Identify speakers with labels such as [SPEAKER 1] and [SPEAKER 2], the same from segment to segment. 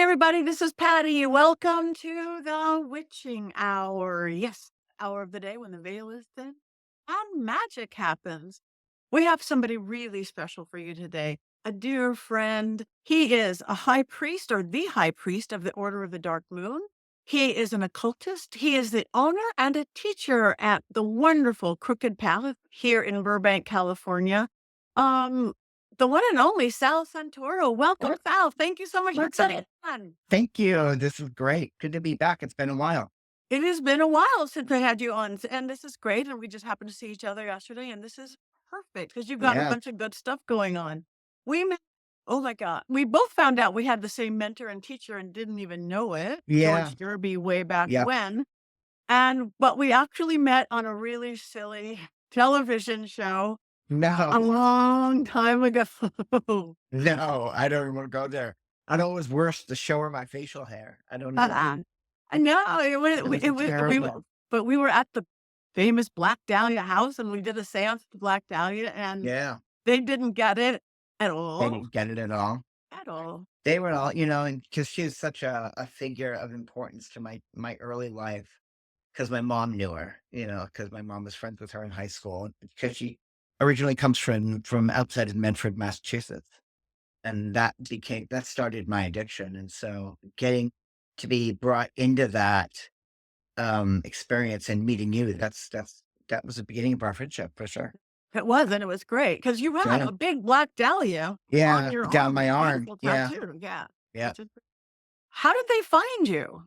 [SPEAKER 1] everybody. This is Patty. Welcome to the Witching Hour. Yes, hour of the day when the veil is thin and magic happens. We have somebody really special for you today. A dear friend. He is a high priest or the high priest of the Order of the Dark Moon. He is an occultist. He is the owner and a teacher at the wonderful Crooked Path here in Burbank, California. Um, the one and only Sal Santoro. Welcome, Sal. Thank you so much for
[SPEAKER 2] What's up?
[SPEAKER 1] coming on.
[SPEAKER 2] Thank you. This is great. Good to be back. It's been a while.
[SPEAKER 1] It has been a while since I had you on, and this is great. And we just happened to see each other yesterday, and this is perfect because you've got a
[SPEAKER 2] Yeah.
[SPEAKER 1] bunch of good stuff going on. We met, oh my God, we both found out we had the same mentor and teacher and didn't even know it,
[SPEAKER 2] Yeah.
[SPEAKER 1] George Yerby, way back
[SPEAKER 2] Yep.
[SPEAKER 1] when. But we actually met on a really silly television show
[SPEAKER 2] No,
[SPEAKER 1] a long time ago.
[SPEAKER 2] no, I don't even want to go there. I know it was worse to show her my facial hair. I don't know.
[SPEAKER 1] Uh-uh. I know
[SPEAKER 2] It was terrible.
[SPEAKER 1] but we were at the famous Black Dahlia house and we did a seance with Black Dahlia and
[SPEAKER 2] Yeah.
[SPEAKER 1] they didn't get it at
[SPEAKER 2] They
[SPEAKER 1] all.
[SPEAKER 2] didn't get it at all.
[SPEAKER 1] At all.
[SPEAKER 2] They were all, and because she was such a figure of importance to my early life, because my mom knew her, because my mom was friends with her in high school, because she originally comes from outside of Medford, Massachusetts. And that started my addiction. And so getting to be brought into that experience and meeting you, that was the beginning of our friendship for sure.
[SPEAKER 1] It was, and it was great because you had
[SPEAKER 2] Yeah.
[SPEAKER 1] a big Black Dahlia on
[SPEAKER 2] Yeah,
[SPEAKER 1] your
[SPEAKER 2] down
[SPEAKER 1] arm.
[SPEAKER 2] my arm.
[SPEAKER 1] Beautiful
[SPEAKER 2] Yeah.
[SPEAKER 1] tattoo. Yeah.
[SPEAKER 2] Yeah.
[SPEAKER 1] Which is, how did they find you?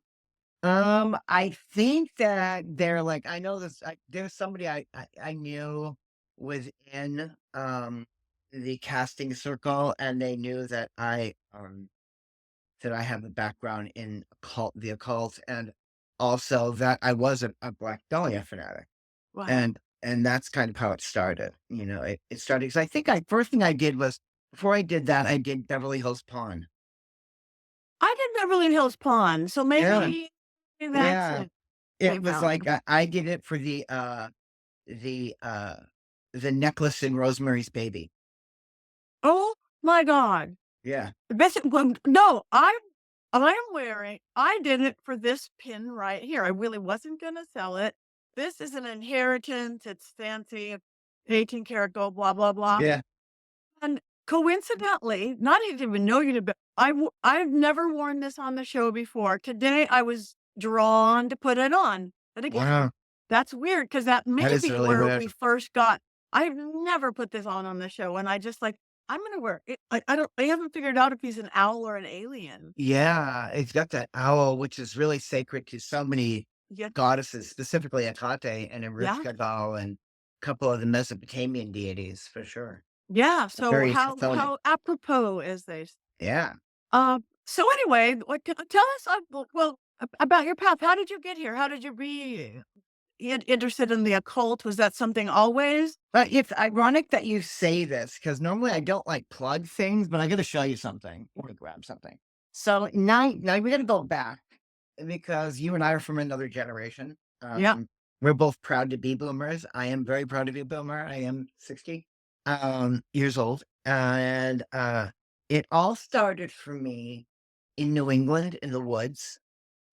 [SPEAKER 2] I think that they're like, I know this, there's somebody I knew within the casting circle, and they knew that I have a background in the occult, and also that I was a Black Dahlia fanatic.
[SPEAKER 1] Wow.
[SPEAKER 2] And that's kind of how it started. It started because I think first thing I did was, before I did that, I did Beverly Hills Pawn.
[SPEAKER 1] I did Beverly Hills Pond, so
[SPEAKER 2] Yeah.
[SPEAKER 1] maybe that's
[SPEAKER 2] Yeah.
[SPEAKER 1] it. They
[SPEAKER 2] It was
[SPEAKER 1] found
[SPEAKER 2] like
[SPEAKER 1] you.
[SPEAKER 2] I did it for the necklace in Rosemary's Baby.
[SPEAKER 1] Oh my God.
[SPEAKER 2] Yeah.
[SPEAKER 1] The best well, no, I'm wearing I did it for this pin right here. I really wasn't gonna sell it. This is an inheritance. It's fancy, 18 karat gold, blah, blah, blah.
[SPEAKER 2] Yeah.
[SPEAKER 1] And coincidentally, not even know you to be I've never worn this on the show before. Today I was drawn to put it on. And again,
[SPEAKER 2] Wow.
[SPEAKER 1] that's weird because that may
[SPEAKER 2] That is
[SPEAKER 1] be
[SPEAKER 2] really
[SPEAKER 1] where
[SPEAKER 2] weird.
[SPEAKER 1] we first got I've never put this on the show, and I just like, I'm gonna wear it. I haven't figured out if he's an owl or an alien.
[SPEAKER 2] Yeah. It's got that owl, which is really sacred to so many
[SPEAKER 1] Yeah,
[SPEAKER 2] goddesses, specifically Hecate and
[SPEAKER 1] yeah,
[SPEAKER 2] Ereshkigal and a couple of the Mesopotamian deities for sure.
[SPEAKER 1] yeah, so
[SPEAKER 2] Very Chthonic.
[SPEAKER 1] how apropos, as they s
[SPEAKER 2] Yeah.
[SPEAKER 1] so anyway, what tell us, well, about your path. How did you get here? How did you be interested in the occult? Was that something always?
[SPEAKER 2] But it's ironic that you say this, because normally I don't like plug things, but I got to show you something or grab something. So now we got to go back, because you and I are from another generation.
[SPEAKER 1] Yeah.
[SPEAKER 2] We're both proud to be boomers. I am very proud to be a boomer. I am 60 years old. And it all started for me in New England in the woods.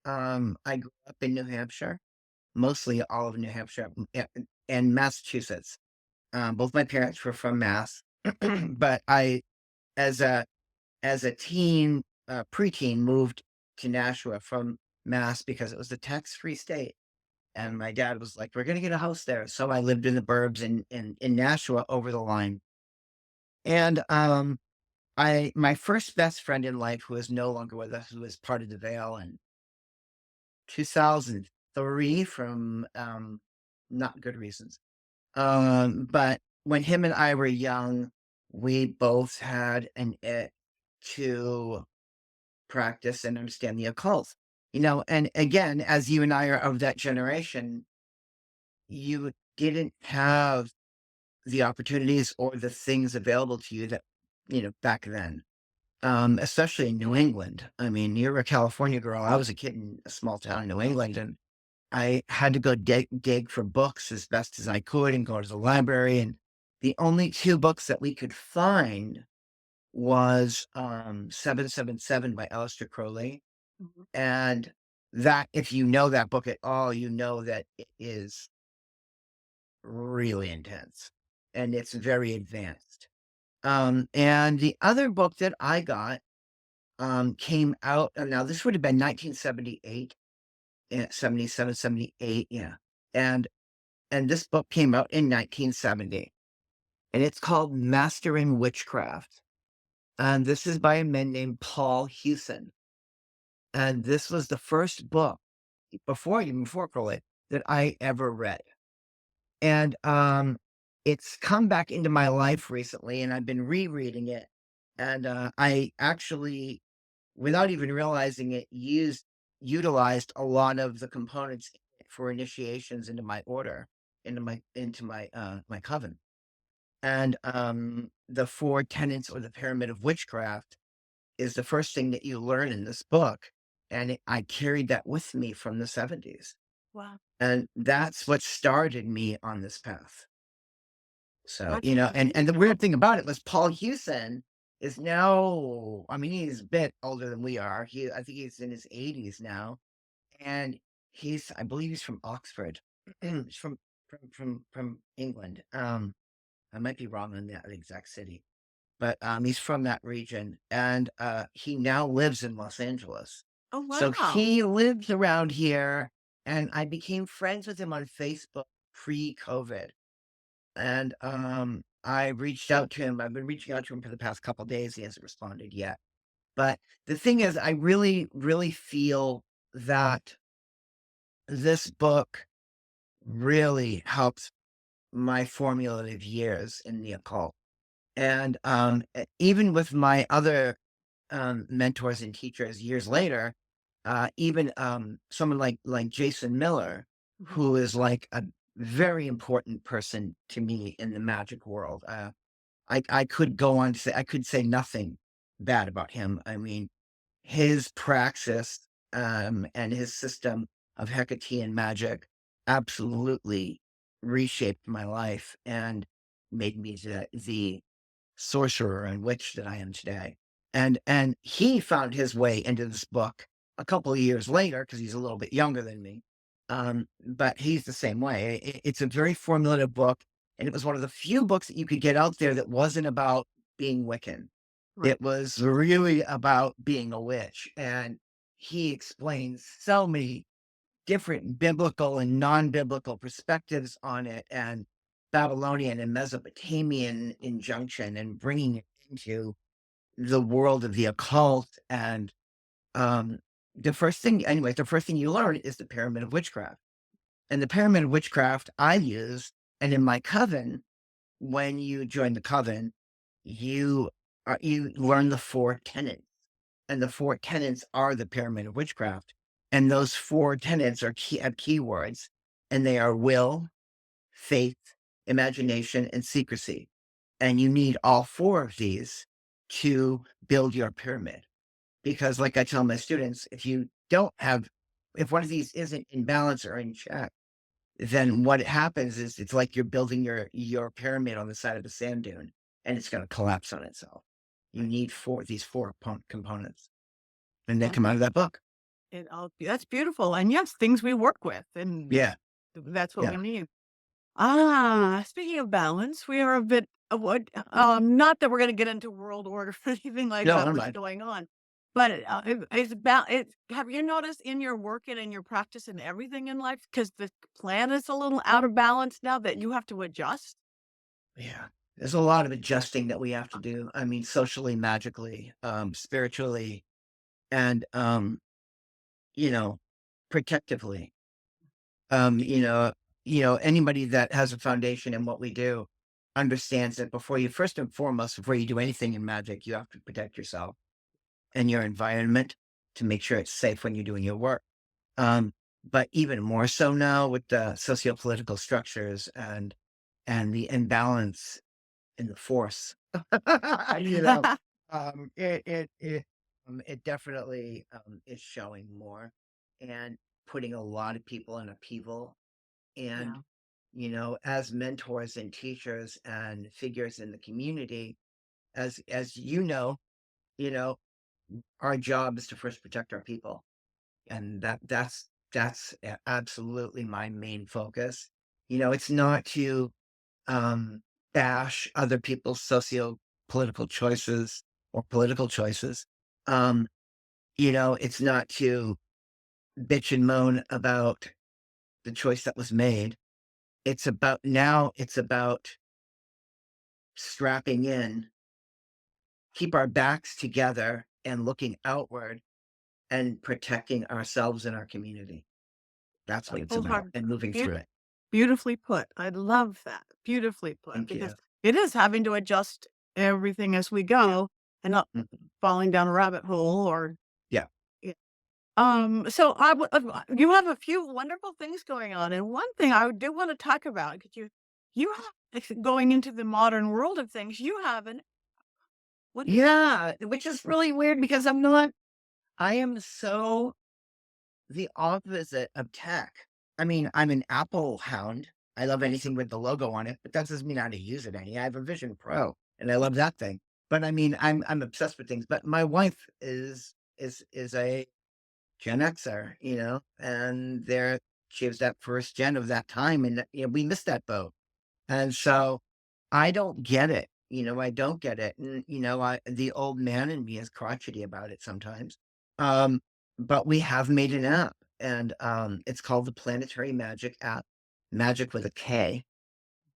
[SPEAKER 2] I grew up in New Hampshire, mostly all of New Hampshire, and Massachusetts. Both my parents were from Mass, but as a as a teen, preteen, moved to Nashua from Mass because it was a tax-free state. And my dad was like, "We're gonna get a house there." So I lived in the burbs in Nashua over the line. And my first best friend in life, who is no longer with us, who was part of the Veil in 2003 from not good reasons. But when him and I were young, we both had an it to practice and understand the occult. And again, as you and I are of that generation, you didn't have the opportunities or the things available to you that, back then, especially in New England. I mean, you're a California girl. I was a kid in a small town in New England, and I had to go dig for books as best as I could and go to the library. And the only two books that we could find was 777 by Aleister Crowley.
[SPEAKER 1] Mhm.
[SPEAKER 2] And that, if you know that book at all, you know that it is really intense and it's very advanced. And the other book that I got came out, now this would have been 1978, 77, 78, yeah. And this book came out in 1970, and it's called Mastering Witchcraft. And this is by a man named Paul Hewson. And this was the first book before Crowley that I ever read. And it's come back into my life recently, and I've been rereading it. And I actually, without even realizing it, utilized a lot of the components for initiations into my order, into my coven. And the four tenets or the pyramid of witchcraft is the first thing that you learn in this book. And I carried that with me from the 70s.
[SPEAKER 1] Wow.
[SPEAKER 2] And that's what started me on this path. So,
[SPEAKER 1] That's
[SPEAKER 2] and the weird
[SPEAKER 1] beautiful.
[SPEAKER 2] thing about it was Paul Hewson is now, I mean, he's a bit older than we are. I think he's in his 80s now. And I believe he's from Oxford. He's from England. I might be wrong on that exact city, but he's from that region, and he now lives in Los Angeles.
[SPEAKER 1] Oh,
[SPEAKER 2] So
[SPEAKER 1] wow.
[SPEAKER 2] he lives around here, and I became friends with him on Facebook pre-COVID. And I reached out to him. I've been reaching out to him for the past couple days. He hasn't responded yet. But the thing is, I really, really feel that this book really helps my formative years in the occult. And even with my other mentors and teachers years later, even someone like Jason Miller,
[SPEAKER 1] Mhm.
[SPEAKER 2] who is like a very important person to me in the magic world. I could go on to say I could say nothing bad about him. I mean, his praxis and his system of Hecatean magic absolutely reshaped my life and made me the sorcerer and witch that I am today. And he found his way into this book a couple of years later because he's a little bit younger than me. But he's the same way. It's a very formulative book, and it was one of the few books that you could get out there that wasn't about being Wiccan.
[SPEAKER 1] Right.
[SPEAKER 2] It was really about being a witch, and he explains so many different biblical and non-biblical perspectives on it, and Babylonian and Mesopotamian injunction, and bringing it into the world of the occult. And um, the first thing you learn is the Pyramid of Witchcraft. And the Pyramid of Witchcraft I use, and in my coven, when you join the coven, you learn the four tenets, and the four tenets are the Pyramid of Witchcraft. And those four tenets have keywords, and they are will, faith, imagination, and secrecy. And you need all four of these to build your pyramid. Because, like I tell my students, if one of these isn't in balance or in check, then what happens is it's like you're building your pyramid on the side of a sand dune, and it's going to collapse on itself. You
[SPEAKER 1] Right.
[SPEAKER 2] need these four components, and they
[SPEAKER 1] And
[SPEAKER 2] come out of that book.
[SPEAKER 1] that's beautiful. And yes, things we work with, and
[SPEAKER 2] Yeah,
[SPEAKER 1] that's what we
[SPEAKER 2] yeah.
[SPEAKER 1] need. Speaking of balance, we are a bit of what, not that we're gonna get into world order or anything like
[SPEAKER 2] No,
[SPEAKER 1] that,
[SPEAKER 2] I'm
[SPEAKER 1] what's
[SPEAKER 2] not.
[SPEAKER 1] going on, but, it's have you noticed in your work and in your practice and everything in life, because the planet's a little out of balance now that you have to adjust?
[SPEAKER 2] Yeah, there's a lot of adjusting that we have to do. I mean, socially, magically, spiritually, and you know, protectively. Um, you know, anybody that has a foundation in what we do understands that first and foremost, before you do anything in magic, you have to protect yourself and your environment to make sure it's safe when you're doing your work. Um, but even more so now with the socio-political structures and the imbalance in the force. you know, it definitely is showing more and putting a lot of people in upheaval. And,
[SPEAKER 1] Yeah.
[SPEAKER 2] as mentors and teachers and figures in the community, as you know, our job is to first protect our people, and that's absolutely my main focus. It's not to um, bash other people's socio-political choices or political choices. Um, it's not to bitch and moan about the choice that was made. It's about strapping in, keep our backs together and looking outward and protecting ourselves and our community. That's what it's about,
[SPEAKER 1] Wholehearted.
[SPEAKER 2] and moving
[SPEAKER 1] Beau
[SPEAKER 2] through it.
[SPEAKER 1] Beautifully put. I love that. Beautifully put,
[SPEAKER 2] Thank
[SPEAKER 1] because
[SPEAKER 2] you.
[SPEAKER 1] it is having to adjust everything as we go and not
[SPEAKER 2] Mhm.
[SPEAKER 1] falling down a rabbit hole or
[SPEAKER 2] Yeah.
[SPEAKER 1] yeah. So you have a few wonderful things going on, and one thing I do wanna talk about, because you have going into the modern world of things, you have an what
[SPEAKER 2] Yeah, which is really weird because I am so the opposite of tech. I mean, I'm an Apple hound. I love
[SPEAKER 1] yes.
[SPEAKER 2] anything with the logo on it, but that doesn't mean how to use it any. I have a Vision Pro and I love that thing. But I mean, I'm obsessed with things. But my wife is a Gen Xer, and she was that first gen of that time, and we missed that boat. And so I don't get it. I don't get it. And the old man in me is crotchety about it sometimes. Um, but we have made an app, and it's called the Planetary Magic App, magic with a K,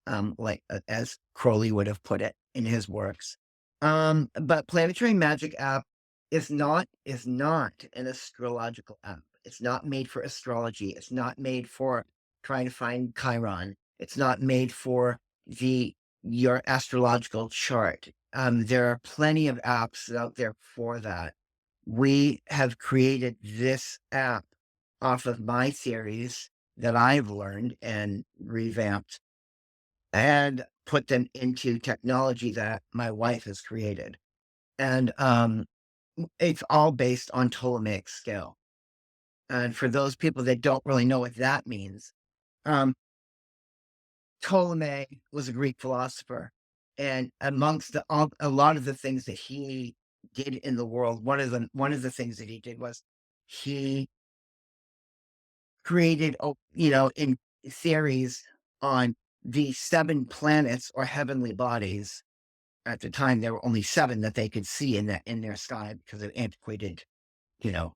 [SPEAKER 2] like as Crowley would have put it in his works. But Planetary Magic App is not an astrological app. It's not made for astrology. It's not made for trying to find Chiron. It's not made for the your astrological chart. There are plenty of apps out there for that. We have created this app off of my theories that I've learned and revamped and put them into technology that my wife has created. And it's all based on Ptolemaic scale. And for those people that don't really know what that means, um, Ptolemy was a Greek philosopher. And amongst a lot of the things that he did in the world, one of the things that he did was he created, in theories on the seven planets or heavenly bodies. At the time, there were only seven that they could see in their sky because of antiquated, you know,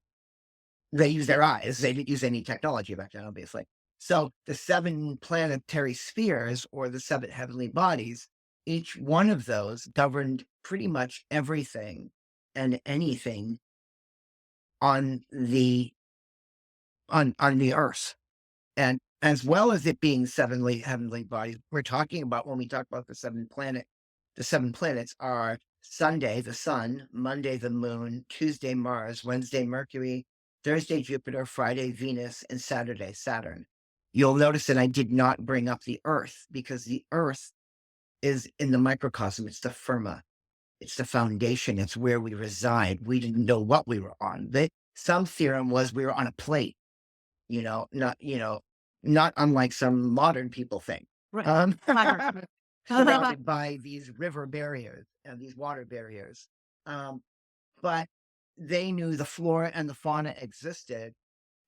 [SPEAKER 2] they use their eyes. They didn't use any technology back then, obviously. So the seven planetary spheres or the seven heavenly bodies, each one of those governed pretty much everything and anything on the earth. And as well as it being seven heavenly bodies, we're talking about when we talk about the seven planets are Sunday, the sun, Monday, the moon, Tuesday, Mars, Wednesday, Mercury, Thursday, Jupiter, Friday, Venus, and Saturday, Saturn. You'll notice that I did not bring up the earth because the earth is in the microcosm. It's the firma. It's the foundation. It's where we reside. We didn't know what we were on. Some theorem was we were on a plate, you know, not, you know, not unlike some modern people think.
[SPEAKER 1] Right.
[SPEAKER 2] Um,
[SPEAKER 1] Fire.
[SPEAKER 2] surrounded by these river barriers and these water barriers. Um, but they knew the flora and the fauna existed,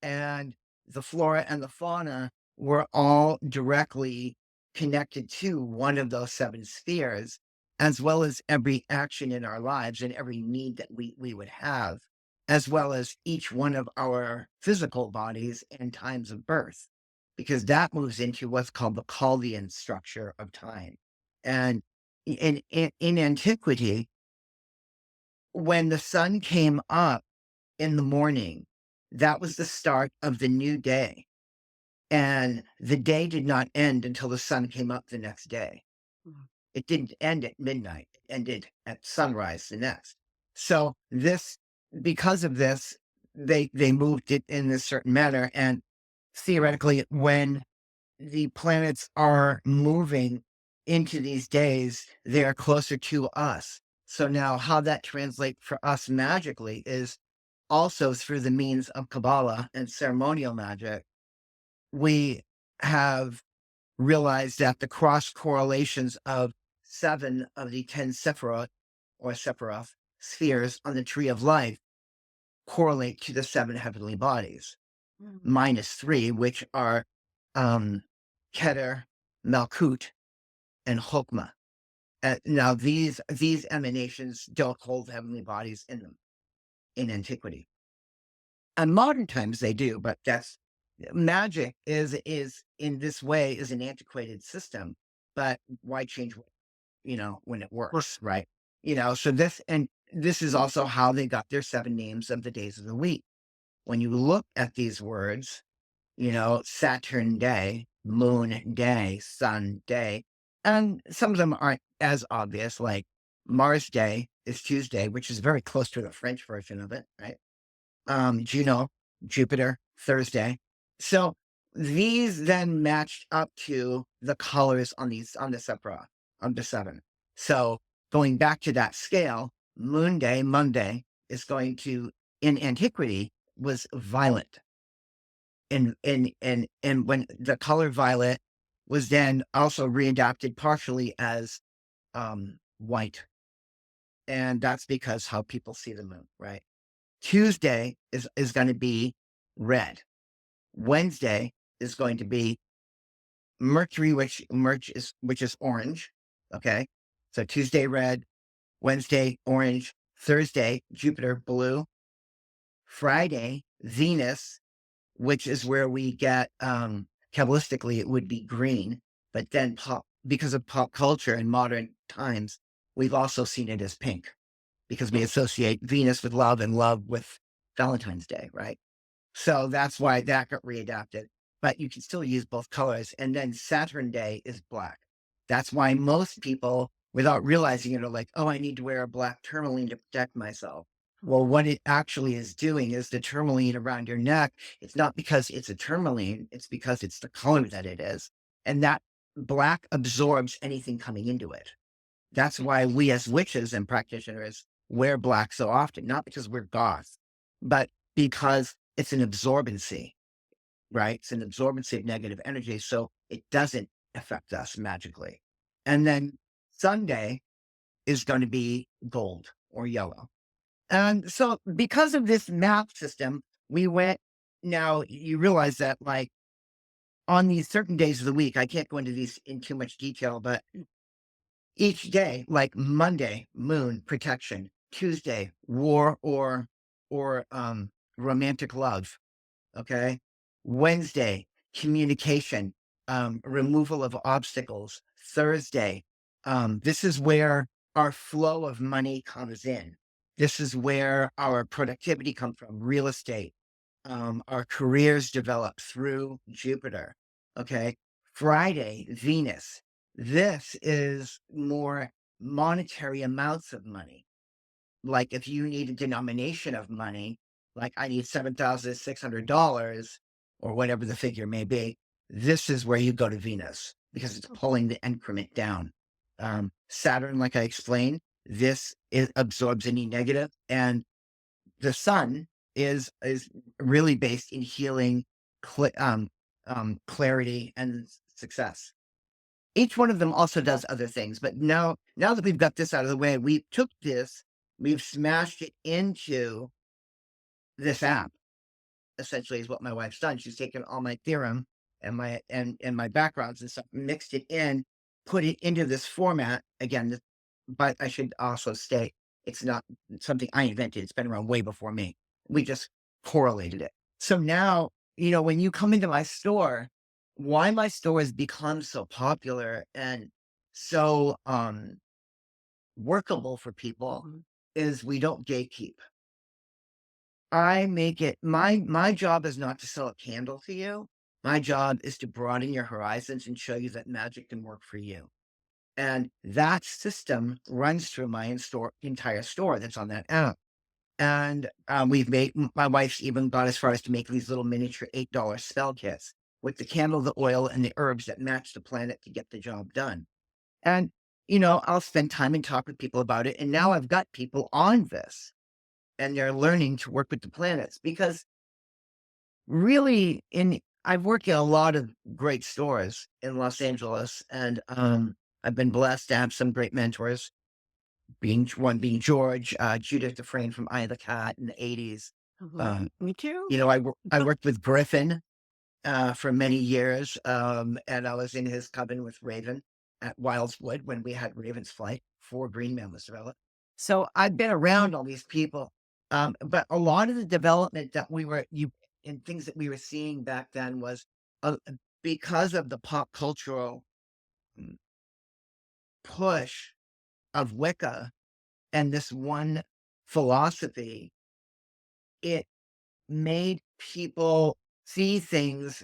[SPEAKER 2] and the flora and the fauna were all directly connected to one of those seven spheres, as well as every action in our lives and every need that we would have, as well as each one of our physical bodies and times of birth, because that moves into what's called the Chaldean structure of time. And in antiquity, when the sun came up in the morning, that was the start of the new day. And the day did not end until the sun came up the next day. It didn't end at midnight, it ended at sunrise the next. So because of this, they moved it in this certain manner. And theoretically, when the planets are moving into these days, they're closer to us. So now how that translates for us magically is also through the means of Kabbalah and ceremonial magic. We have realized that the cross correlations of seven of the 10 Sephiroth or Sephiroth spheres on the tree of life correlate to the 7 heavenly bodies, minus 3, which are Keter, Malkut, and Chokmah. Now, these emanations don't hold heavenly bodies in them in antiquity. In modern times, they do, but that's magic is in this way is an antiquated system. But why change? When it works, right? So this is also how they got their 7 names of the days of the week. When you look at these words, Saturn day, Moon day, Sun day, and some of them aren't as obvious, like Mars day is Tuesday, which is very close to the French version of it, right? Juno, Jupiter, Thursday. So these then matched up to the colors on the Sephra, on the 7. So going back to that scale, Moon day, Monday, is going to, in antiquity, was violet. And when the color violet was then also readapted partially as white. And that's because how people see the moon, right? Tuesday is going to be red. Wednesday is going to be Mercury, which is orange. Okay. So Tuesday red, Wednesday orange, Thursday Jupiter blue, Friday Venus, which is where we get Kabbalistically it would be green, but then because of pop culture in modern times, we've also seen it as pink because we associate Venus with love and love with Valentine's Day, right? So that's why that got readapted. But you can still use both colors. And then Saturn Day is black. That's why most people, without realizing it, are like, oh, I need to wear a black tourmaline to protect myself. Well, what it actually is doing is the tourmaline around your neck. It's not because it's a tourmaline, it's because it's the color that it is. And that black absorbs anything coming into it. That's why we as witches and practitioners wear black so often, not because we're goths, but because it's an absorbency, right? It's an absorbency of negative energy. So it doesn't affect us magically. And then Sunday is going to be gold or yellow. And so because of this math system, now you realize that like on these certain days of the week, I can't go into these in too much detail, but each day, like Monday, moon protection, Tuesday, war or romantic love. Okay. Wednesday, communication, removal of obstacles. Thursday, this is where our flow of money comes in. This is where our productivity comes from, real estate. Our careers develop through Jupiter. Okay. Friday, Venus. This is more monetary amounts of money. Like if you need a denomination of money, like I need $7,600 or whatever the figure may be, this is where you go to Venus because it's pulling the increment down. Saturn, like I explained, absorbs any negative, and the sun is really based in healing, clarity, and success. Each one of them also does other things, but now that we've got this out of the way, we've smashed it into this app. Essentially, is what my wife's done. She's taken all my theorem and my backgrounds and stuff, mixed it in, put it into this format again. But I should also state it's not something I invented. It's been around way before me. We just correlated it. So now, when you come into my store, why my store has become so popular and so workable for people is we don't gatekeep. I make it my job is not to sell a candle to you. My job is to broaden your horizons and show you that magic can work for you. And that system runs through my entire store that's on that app. And my wife's even got as far as to make these little miniature $8 spell kits with the candle, the oil, and the herbs that match the planet to get the job done. And, I'll spend time and talk with people about it. And now I've got people on this and they're learning to work with the planets because really I've worked in a lot of great stores in Los Angeles and I've been blessed to have some great mentors. being George, Judith Dufresne from Eye of the Cat in the 80s.
[SPEAKER 1] Me too.
[SPEAKER 2] I worked with Griffin for many years, and I was in his coven with Raven at Wildswood when we had Raven's Flight before Green Man was developed. So I've been around all these people, but a lot of the development that and things that we were seeing back then was uh, because of the pop cultural mm, push of Wicca and this one philosophy. It made people see things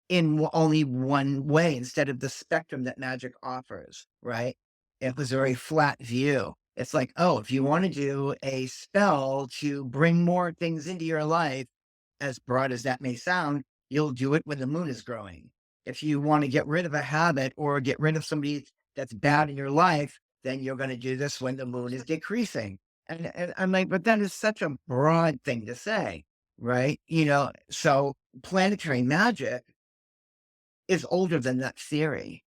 [SPEAKER 2] in only one way instead of the spectrum that magic offers, right? It was a very flat view. It's like, oh, if you want to do a spell to bring more things into your life, as broad as that may sound, you'll do it when the moon is growing. If you want to get rid of a habit or get rid of somebody that's bad in your life, then you're going to do this when the moon is decreasing. And I'm like, but that is such a broad thing to say, right? So planetary magic is older than that theory.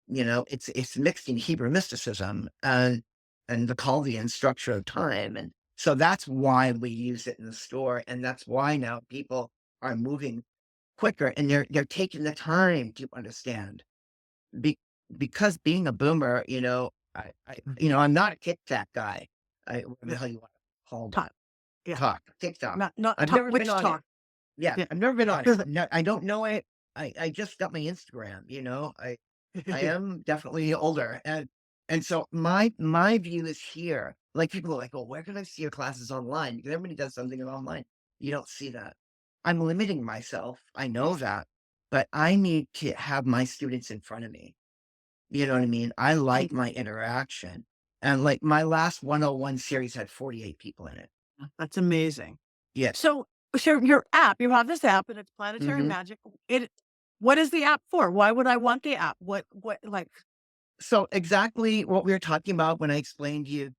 [SPEAKER 2] It's mixed in Hebrew mysticism and the Chaldean structure of time. And so that's why we use it in the store. And that's why now people are moving quicker and they're taking the time to understand. Be, because being a boomer, I'm not a Tic Tac guy. What the hell you want to call that?
[SPEAKER 1] Talk. Yeah.
[SPEAKER 2] TikTok.
[SPEAKER 1] Not
[SPEAKER 2] I've
[SPEAKER 1] talk,
[SPEAKER 2] never
[SPEAKER 1] witch
[SPEAKER 2] been on it.
[SPEAKER 1] talk.
[SPEAKER 2] Yeah,
[SPEAKER 1] Yeah.
[SPEAKER 2] I've never been on it. No, I don't know it. I just got my Instagram, I am definitely older. And so my view is here. Like people are like, oh, where can I see your classes online? Because everybody does something online. You don't see that. I'm limiting myself. I know that, but I need to have my students in front of me. You know what I mean? I like my interaction. And like my last 101 series had 48 people in it.
[SPEAKER 1] That's amazing.
[SPEAKER 2] Yes.
[SPEAKER 1] So your app, you have this app and it's Planetary
[SPEAKER 2] Mhm.
[SPEAKER 1] Magic. What is the app for? Why would I want the app? Like,
[SPEAKER 2] So exactly what we were talking about when I explained to you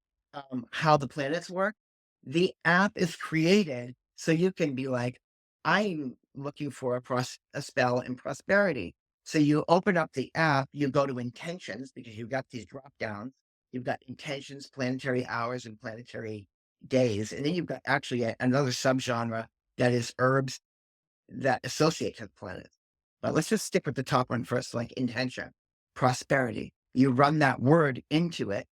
[SPEAKER 2] how the planets work. The app is created so you can be like, I'm looking for a spell in prosperity. So you open up the app, you go to intentions because you've got these drop downs. You've got intentions, planetary hours, and planetary days. And then you've got actually another subgenre that is herbs that associate to the planets. But let's just stick with the top one first, like intention, prosperity. You run that word into it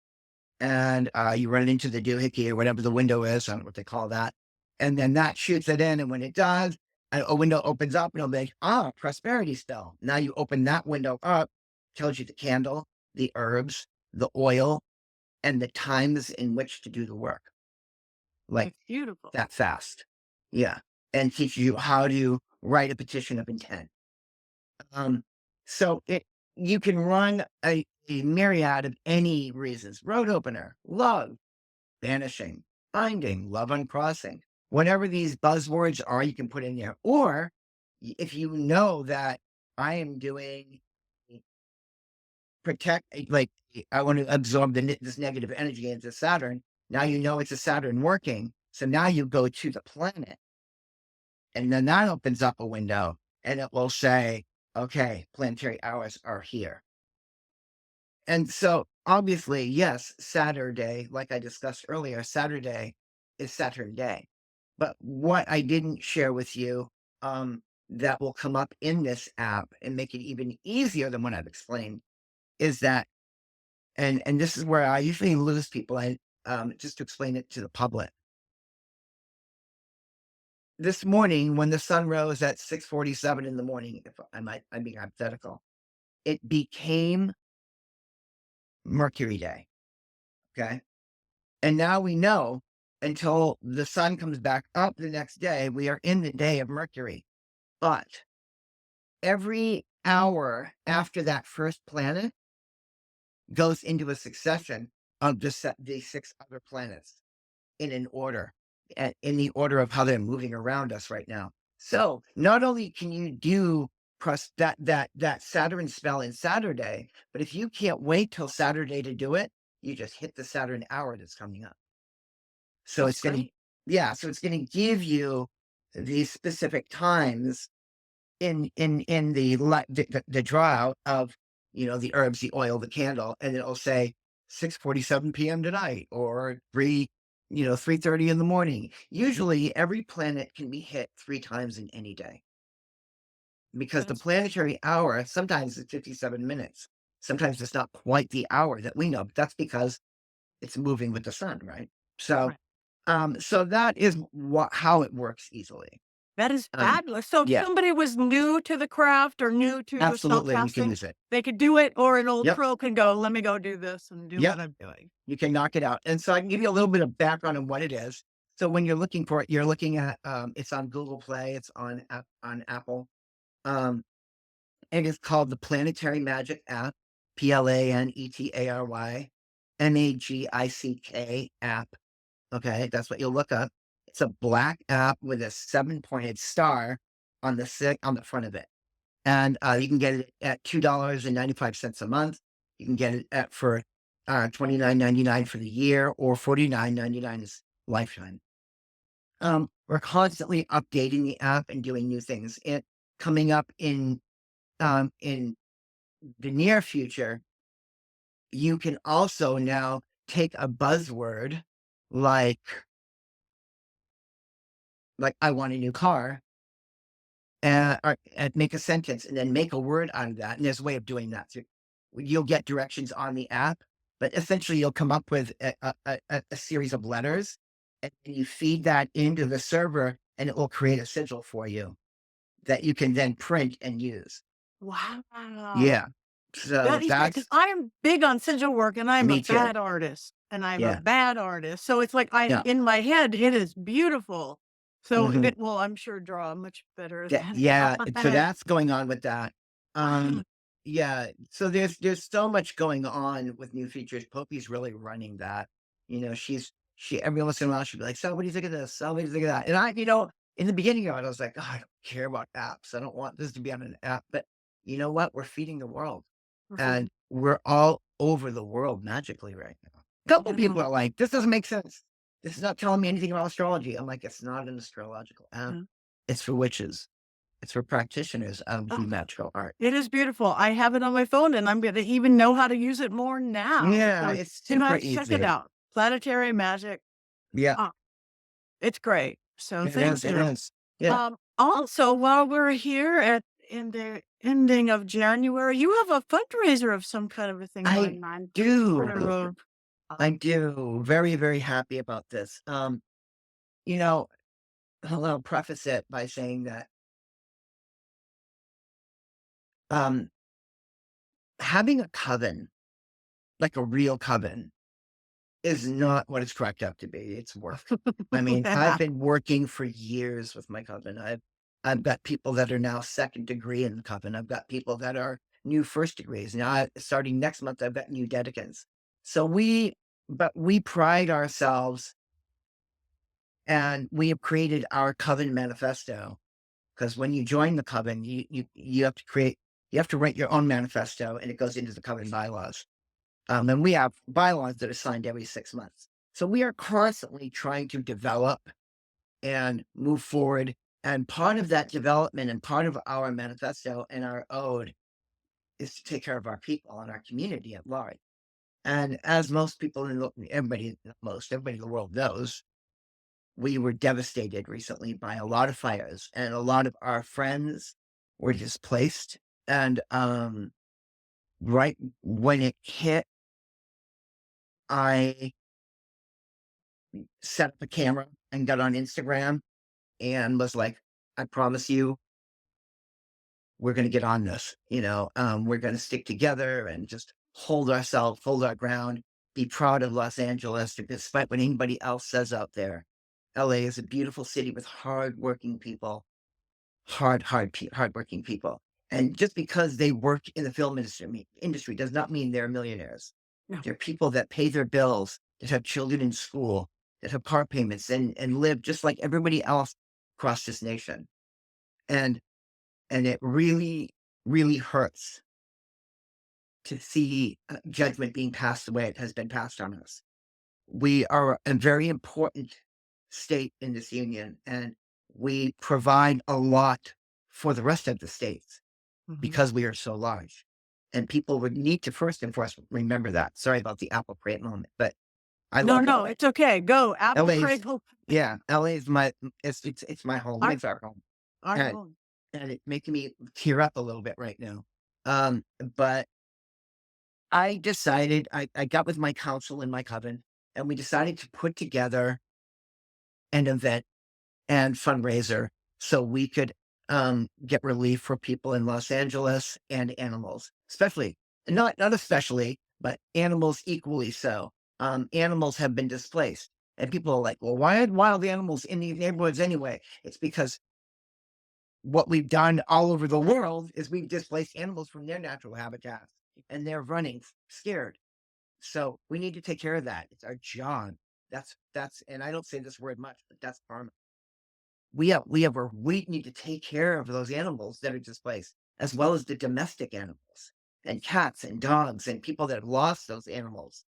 [SPEAKER 2] and you run it into the doohickey or whatever the window is. I don't know what they call that. And then that shoots it in. And when it does, a window opens up and it'll be like, prosperity spell. Now you open that window up, tells you the candle, the herbs, the oil, and the times in which to do the work. Like
[SPEAKER 1] it's beautiful.
[SPEAKER 2] that fast. Yeah. And teaches you how to write a petition of intent. Um, so you can run a myriad of any reasons. Road opener, love, vanishing, finding, love uncrossing. Whatever these buzzwords are, you can put in there. Or if you know that I am doing like I want to absorb this negative energy into Saturn. Now you know it's a Saturn working. So now you go to the planet. And then that opens up a window and it will say, okay, planetary hours are here. And so obviously, yes, Saturday, like I discussed earlier, Saturday is Saturn day. But what I didn't share with you, that will come up in this app and make it even easier than what I've explained is that, and this is where I usually lose people, just to explain it to the public. This morning, when the sun rose at 6:47 in the morning, if I'm being hypothetical, it became Mercury Day. Okay. And now we know until the sun comes back up the next day, we are in the day of Mercury. But every hour after that first planet goes into a succession of the six other planets in an order, in the order of how they're moving around us right now. So not only can you do that Saturn spell in Saturday, but if you can't wait till Saturday to do it, you just hit the Saturn hour that's coming up. So
[SPEAKER 1] That's
[SPEAKER 2] it's going to,
[SPEAKER 1] great.
[SPEAKER 2] yeah, so it's going to give you these specific times in the draw out of, the herbs, the oil, the candle, and it'll say 6:47 p.m. tonight, or 3:30 in the morning. Usually every planet can be hit 3 times in any day, because the
[SPEAKER 1] That's
[SPEAKER 2] planetary hour sometimes is 57 minutes. Sometimes it's not quite the hour that we know, but that's because it's moving with the sun, right? So,
[SPEAKER 1] right.
[SPEAKER 2] so that is how it works easily.
[SPEAKER 1] That is
[SPEAKER 2] Um,
[SPEAKER 1] fabulous. So if
[SPEAKER 2] yeah,
[SPEAKER 1] somebody was new to the craft or new to
[SPEAKER 2] absolutely, you can
[SPEAKER 1] spellcasting,
[SPEAKER 2] use it.
[SPEAKER 1] they could do it, or an old
[SPEAKER 2] Yep,
[SPEAKER 1] pro can go, "Let me go do this and do
[SPEAKER 2] yep,
[SPEAKER 1] what I'm doing."
[SPEAKER 2] you can knock it out. And so I can give you a little bit of background on what it is. So when you're looking for it, you're looking at it's on Google Play, it's on Apple. Um, it is called the Planetary Magic App, PLANETARY app. Okay, that's what you'll look up. It's a black app with a 7-pointed star on the front of it, and you can get it at $2.95 a month. You can get it for $29.99 for the year, or $49.99 is lifetime. We're constantly updating the app and doing new things. It coming up in the near future, you can also now take a buzzword like I want a new car, and make a sentence and then make a word out of that. And there's a way of doing that. So you'll get directions on the app, but essentially you'll come up with a series of letters, and you feed that into the server, and it will create a sigil for you that you can then print and use.
[SPEAKER 1] Wow.
[SPEAKER 2] Yeah. So
[SPEAKER 1] That is great, because
[SPEAKER 2] that's
[SPEAKER 1] I am big on sigil work, and I'm a
[SPEAKER 2] me too.
[SPEAKER 1] bad artist, and I'm a
[SPEAKER 2] Yeah.
[SPEAKER 1] bad artist, so it's like
[SPEAKER 2] Yeah.
[SPEAKER 1] in my head, it is beautiful. So
[SPEAKER 2] Mhm.
[SPEAKER 1] it will, I'm sure, draw much better
[SPEAKER 2] Yeah,
[SPEAKER 1] than
[SPEAKER 2] yeah, so
[SPEAKER 1] I.
[SPEAKER 2] that's going on with that.
[SPEAKER 1] Wow.
[SPEAKER 2] Yeah, so there's so much going on with new features. Poppy's really running that. She every once in a while she'll be like, "So what do you think of this? So what do you think of that?" And in the beginning of it, I was like, "Oh, I don't care about apps. I don't want this to be on an app." But you know what? We're feeding the world,
[SPEAKER 1] We're
[SPEAKER 2] and
[SPEAKER 1] feeding.
[SPEAKER 2] we're all over the world magically right now. A couple
[SPEAKER 1] Yeah.
[SPEAKER 2] people are like, "This doesn't make sense. This is not telling me anything about astrology." I'm like, "It's not an astrological app.
[SPEAKER 1] Yeah.
[SPEAKER 2] It's for witches." It's for practitioners of
[SPEAKER 1] Oh,
[SPEAKER 2] the magical art.
[SPEAKER 1] it is beautiful. I have it on my phone, and I'm gonna even know how to use it more now.
[SPEAKER 2] Yeah,
[SPEAKER 1] So
[SPEAKER 2] it's
[SPEAKER 1] you
[SPEAKER 2] super
[SPEAKER 1] have to check it
[SPEAKER 2] easy.
[SPEAKER 1] out. Planetary Magic.
[SPEAKER 2] Yeah,
[SPEAKER 1] Oh, it's great. So
[SPEAKER 2] it
[SPEAKER 1] thank
[SPEAKER 2] is, it
[SPEAKER 1] you.
[SPEAKER 2] is. Yeah,
[SPEAKER 1] Also, while we're here in the ending of January, you have a fundraiser of some kind of a thing
[SPEAKER 2] I
[SPEAKER 1] going on.
[SPEAKER 2] do.
[SPEAKER 1] Sort of a,
[SPEAKER 2] I do. Very, very happy about this. You know, I'll preface it by saying that um having a coven, like a real coven, is not what it's cracked up to be. It's work. I mean, I've
[SPEAKER 1] yeah.
[SPEAKER 2] been working for years with my coven. I've got people that are now second degree in the coven. I've got people that are new first degrees. Now, starting next month, I've got new dedicants. So we pride ourselves, and we have created our coven manifesto, because when you join the coven, you have to you have to write your own manifesto, and it goes into the coven bylaws. And we have bylaws that are signed every 6 months. So we are constantly trying to develop and move forward. And part of that development and part of our manifesto and our ode is to take care of our people and our community at large. And as most people everybody in the world knows, we were devastated recently by a lot of fires, and a lot of our friends were displaced. And right when it hit, I set up a camera and got on Instagram and was like, I promise you, we're going to get on this. We're going to stick together and just hold our ground, be proud of Los Angeles, despite what anybody else says out there. LA is a beautiful city with hardworking people, hardworking people. And just because they work in the film industry does not mean they're millionaires.
[SPEAKER 1] No.
[SPEAKER 2] They're people that pay their bills, that have children in school, that have car payments, and live just like everybody else across this nation. And it really, really hurts to see judgment being passed the way it has been passed on us. We are a very important state in this union, and we provide a lot for the rest of the states
[SPEAKER 1] Mhm.
[SPEAKER 2] because we are so large. and people would need to first and foremost remember that. Sorry about the apple crate moment, but I
[SPEAKER 1] No,
[SPEAKER 2] love
[SPEAKER 1] no,
[SPEAKER 2] LA.
[SPEAKER 1] it's okay. Go. Apple
[SPEAKER 2] LA's
[SPEAKER 1] Cradle.
[SPEAKER 2] yeah, LA is my it's my home.
[SPEAKER 1] Our,
[SPEAKER 2] It's our home,
[SPEAKER 1] our
[SPEAKER 2] and
[SPEAKER 1] home.
[SPEAKER 2] it's making me tear up a little bit right now. Um, but I decided I got with my counsel in my coven, and we decided to put together an event and fundraiser so we could get relief for people in Los Angeles and animals, especially not especially, but animals equally so. Animals have been displaced, and people are like, "Well, why are wild animals in these neighborhoods anyway?" It's because what we've done all over the world is we've displaced animals from their natural habitats, and they're running scared. So we need to take care of that. It's our job. That's, and I don't say this word much, but that's karma. We need to take care of those animals that are displaced, as well as the domestic animals and cats and dogs and people that have lost those animals,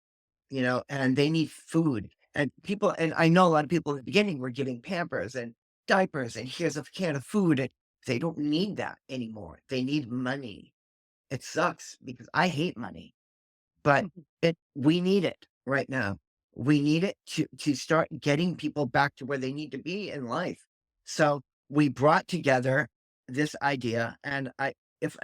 [SPEAKER 2] and they need food. And people, and I know a lot of people in the beginning were giving Pampers and diapers and here's a can of food. And they don't need that anymore. They need money. It sucks because I hate money, but we need it right now. We need it to start getting people back to where they need to be in life. So we brought together this idea, and if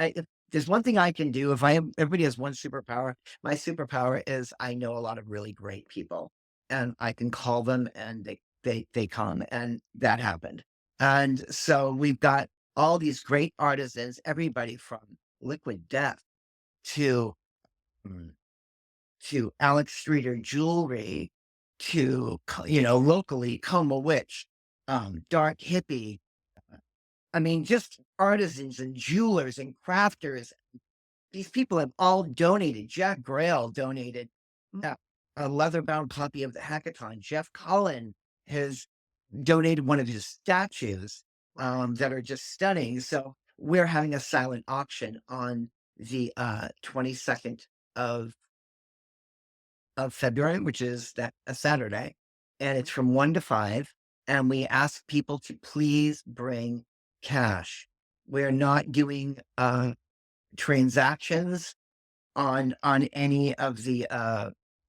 [SPEAKER 2] there's one thing I can do, if everybody has one superpower, my superpower is I know a lot of really great people, and I can call them, and they come, and that happened. And so we've got all these great artisans, everybody from Liquid Death to mm, Alex Streeter Jewelry to, locally Coma Witch, Dark Hippie. I mean, just artisans and jewelers and crafters. These people have all donated. Jack Grail donated uh, a leather-bound copy of the Hackathon. Jeff Cullen has donated one of his statues that are just stunning. So we're having a silent auction on the 22nd of February, which is that a Saturday, and it's from 1 to 5. And we ask people to please bring cash. We're not doing transactions on any of the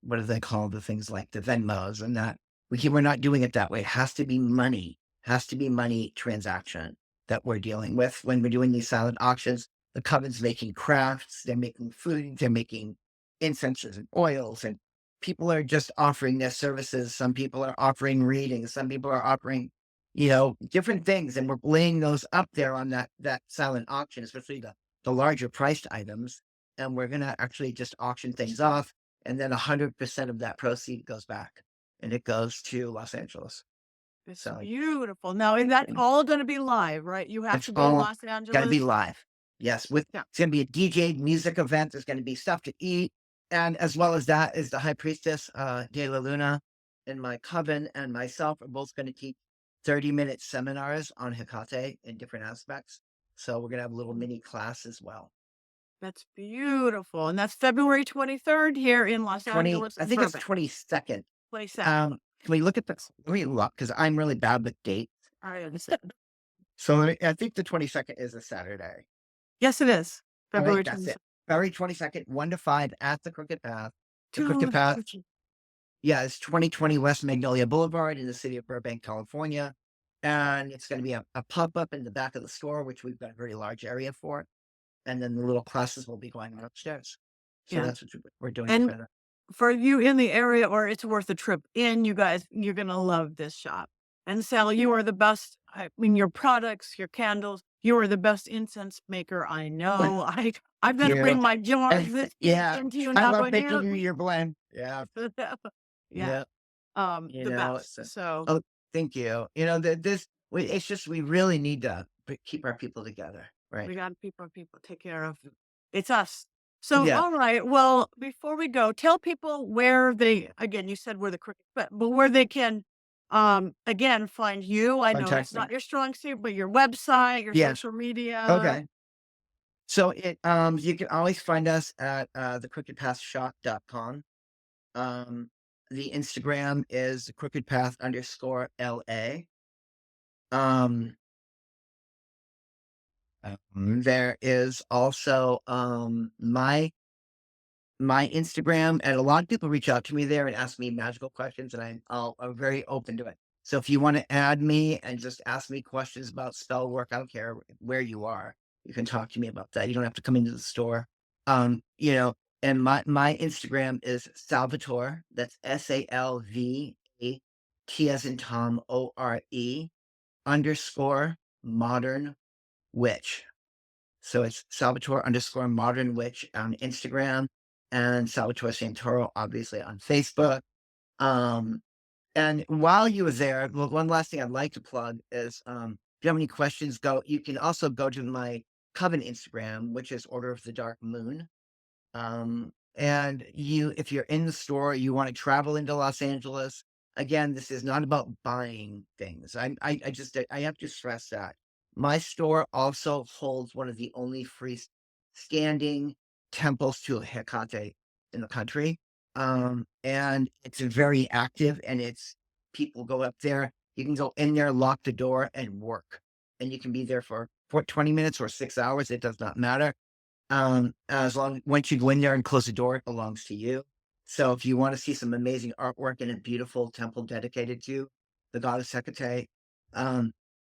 [SPEAKER 2] what do they call the things like the Venmos and that. We're not doing it that way. It has to be money. Has to be money transaction that we're dealing with when we're doing these silent auctions. The Coven's making crafts, they're making food, they're making incenses and oils, and people are just offering their services. Some people are offering readings, some people are offering, different things, and we're laying those up there on that silent auction, especially the larger priced items. And we're gonna actually just auction things off, and then 100% of that proceed goes back, and it goes to Los Angeles.
[SPEAKER 1] It's
[SPEAKER 2] So
[SPEAKER 1] beautiful. Now, is that all going to be live, right? You have
[SPEAKER 2] it's
[SPEAKER 1] to be in
[SPEAKER 2] all
[SPEAKER 1] Los
[SPEAKER 2] gotta be
[SPEAKER 1] Angeles.
[SPEAKER 2] live. Yes,
[SPEAKER 1] Yeah.
[SPEAKER 2] it's gonna be a DJ music event. There's gonna be stuff to eat. And as well as that is the high priestess, De La Luna, and my coven and myself are both gonna teach 30-minute seminars on Hecate in different aspects. So we're gonna have a little mini class as well.
[SPEAKER 1] That's beautiful. And that's February 23rd here in Los
[SPEAKER 2] 20,
[SPEAKER 1] Angeles,
[SPEAKER 2] I think it's
[SPEAKER 1] Burbank.
[SPEAKER 2] 22nd.
[SPEAKER 1] Place that.
[SPEAKER 2] Can we look at this? Let me look because I'm really bad with dates.
[SPEAKER 1] I understand.
[SPEAKER 2] So I think the 22nd is a Saturday.
[SPEAKER 1] Yes, it is.
[SPEAKER 2] All right,
[SPEAKER 1] February
[SPEAKER 2] that's it.
[SPEAKER 1] 22nd.
[SPEAKER 2] February 22nd, 1 to 5 at the Crooked Path. The Crooked
[SPEAKER 1] Dude,
[SPEAKER 2] Path, yeah, it's 2020 West Magnolia Boulevard in the city of Burbank, California. And it's going to be a pop up in the back of the store, which we've got a very large area for. And then the little classes will be going on upstairs. So
[SPEAKER 1] yeah.
[SPEAKER 2] that's what we're doing
[SPEAKER 1] And
[SPEAKER 2] for that.
[SPEAKER 1] for you in the area, or it's worth a trip in, you guys, you're going to love this shop. And Sal, you are the best. I mean, your products, your candles, you are the best incense maker I know. I'm going to
[SPEAKER 2] You.
[SPEAKER 1] bring my jar of this
[SPEAKER 2] Yeah,
[SPEAKER 1] into you
[SPEAKER 2] I
[SPEAKER 1] now.
[SPEAKER 2] love
[SPEAKER 1] Going
[SPEAKER 2] making
[SPEAKER 1] here.
[SPEAKER 2] your blend. Yeah,
[SPEAKER 1] Yeah.
[SPEAKER 2] yeah.
[SPEAKER 1] The best.
[SPEAKER 2] So,
[SPEAKER 1] So
[SPEAKER 2] oh, thank you. It's just we really need to keep our people together, right?
[SPEAKER 1] we got people take care of. It's us. So,
[SPEAKER 2] Yeah,
[SPEAKER 1] all right. Well, before we go, tell people where they, again, you said where the cricket, but where they can, again, find you. I know
[SPEAKER 2] contact
[SPEAKER 1] that's
[SPEAKER 2] me.
[SPEAKER 1] not your strong suit, but your website, your
[SPEAKER 2] Yeah.
[SPEAKER 1] social media.
[SPEAKER 2] Okay. So you can always find us at thecrookedpathshop.com. The Instagram is crookedpath_LA. Um, There is also my Instagram, and a lot of people reach out to me there and ask me magical questions, and I'm very open to it. So if you want to add me and just ask me questions about spell work, I don't care where you are. You can talk to me about that. You don't have to come into the store. You know, and my Instagram is Salvatore. That's SALVAT as in Tom ORE underscore modern witch. So it's Salvatore underscore modern witch on Instagram and Salvatore Santoro, obviously, on Facebook. Um, and while you were there, well, one last thing I'd like to plug is if you have any questions, you can also go to my Coven Instagram, which is Order of the Dark Moon. And if you're in the store, you want to travel into Los Angeles, again, this is not about buying things. I have to stress that my store also holds one of the only free standing temples to Hecate in the country. And it's very active, and people go up there. You can go in there, lock the door, and work, and you can be there for 20 minutes or 6 hours. It does not matter. As long once you go in there and close the door, it belongs to you. So if you want to see some amazing artwork in a beautiful temple dedicated to the goddess Hecate,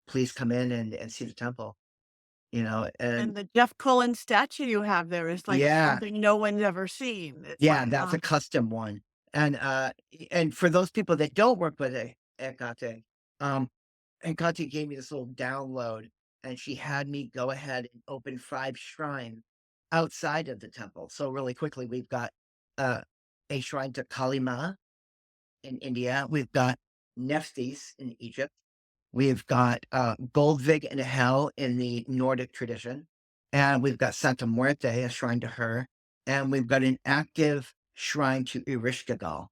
[SPEAKER 2] please come in and see the temple. And
[SPEAKER 1] And the Jeff Cullen statue you have there is like
[SPEAKER 2] yeah,
[SPEAKER 1] something no one's ever seen. It's
[SPEAKER 2] yeah,
[SPEAKER 1] like,
[SPEAKER 2] that's a custom one. And for those people that don't work with Hecate, Hecate gave me this little download, and she had me go ahead and open 5 shrines outside of the temple. So really quickly, we've got uh, a shrine to Kali Ma in India. We've got Nephthys in Egypt. We've got Goldvig in Hell in the Nordic tradition. And we've got Santa Muerte, a shrine to her. And we've got an active shrine to Erishkigal,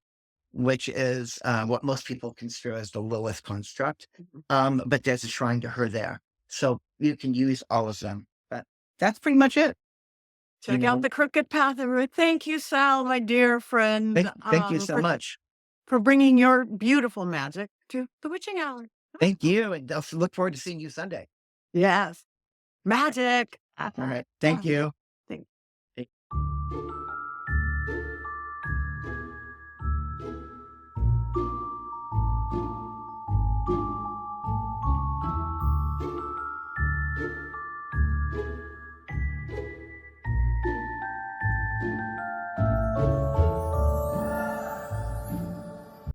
[SPEAKER 2] which is what most people consider as the Lilith construct. But there's a shrine to her there. So you can use all of them. But that's pretty much it.
[SPEAKER 1] check out the Crooked Path of Root. Thank you, Sal, my dear friend,
[SPEAKER 2] Thank you so much.
[SPEAKER 1] for bringing your beautiful magic to the Witching Hour.
[SPEAKER 2] Thank you. And I'll look forward to seeing you Sunday.
[SPEAKER 1] Yes. Magic.
[SPEAKER 2] All right. Thank you.